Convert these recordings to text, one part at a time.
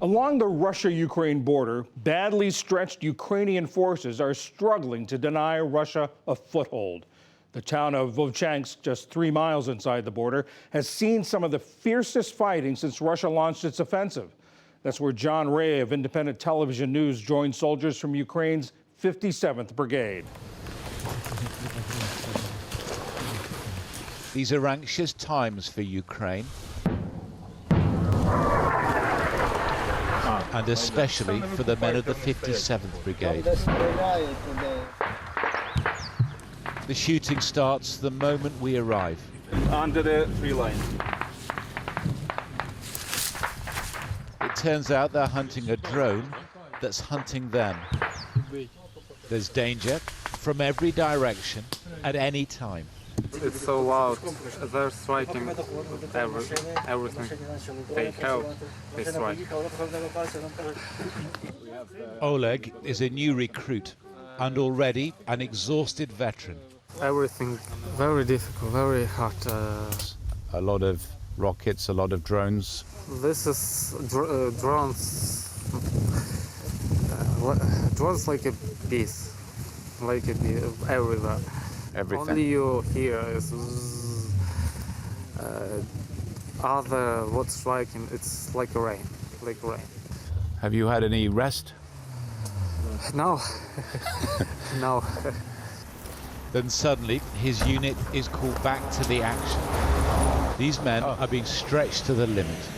Along the Russia-Ukraine border, badly stretched Ukrainian forces are struggling to deny Russia a foothold. The town of Vovchansk, just 3 miles inside the border, has seen some of the fiercest fighting since Russia launched its offensive. That's where John Ray of Independent Television News joined soldiers from Ukraine's 57th Brigade. These are anxious times for Ukraine, and especially for the men of the 57th Brigade. The shooting starts the moment we arrive. Under the tree line. It turns out they're hunting a drone that's hunting them. There's danger from every direction at any time. It's so loud. They're striking everything they have. They strike. Oleg is a new recruit and already an exhausted veteran. Everything very difficult, very hard. A lot of rockets, a lot of drones. This is drones. Drones like a bees, everywhere. Everything. Only you hear is other what's striking. It's like rain, like rain. Have you had any rest? No, no. Then suddenly his unit is called back to the action. These men are being stretched to the limit.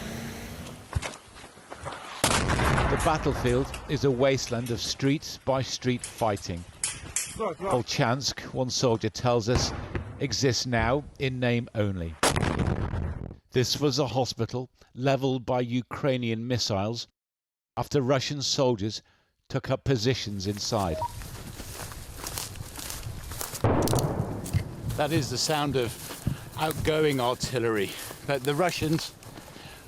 The battlefield is a wasteland of street-by-street fighting. Volchansk, one soldier tells us, exists now in name only. This was a hospital leveled by Ukrainian missiles after Russian soldiers took up positions inside. That is the sound of outgoing artillery. But the Russians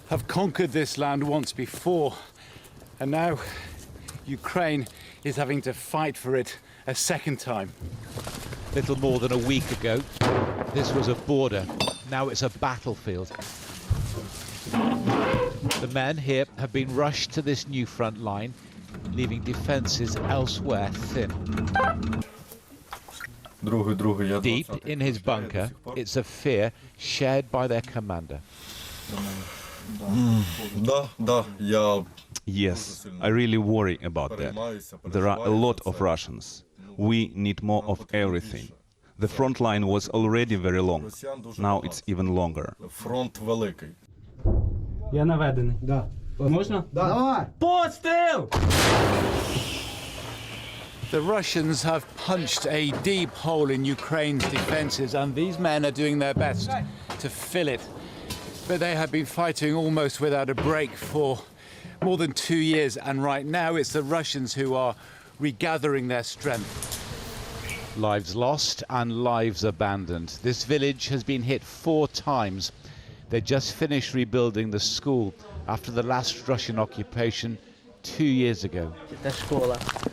have conquered this land once before, and now Ukraine is having to fight for it a second time. Little more than a week ago, this was a border. Now it's a battlefield. The men here have been rushed to this new front line, leaving defences elsewhere thin. Deep in his bunker, it's a fear shared by their commander. Yes, I really worry about that. There are a lot of Russians. We need more of everything. The front line was already very long. Now it's even longer. Я наведений. Да. Можна? Да. Постріл! The Russians have punched a deep hole in Ukraine's defences, and these men are doing their best to fill it. But they have been fighting almost without a break for more than 2 years, and right now it's the Russians who are regathering their strength. Lives lost and lives abandoned. This village has been hit 4 times. They just finished rebuilding the school after the last Russian occupation 2 years ago.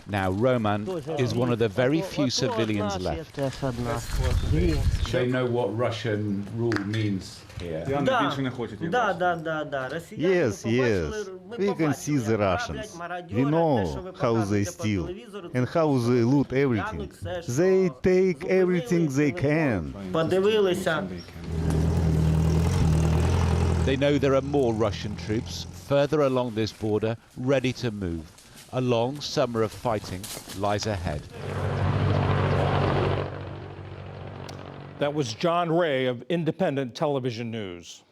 Now Roman is one of the very few civilians left. They know what Russian rule means here. Yes, we can see the Russians. We know how they steal and how they loot everything. They take everything they can. They know there are more Russian troops further along this border, ready to move. A long summer of fighting lies ahead. That was John Ray of Independent Television News.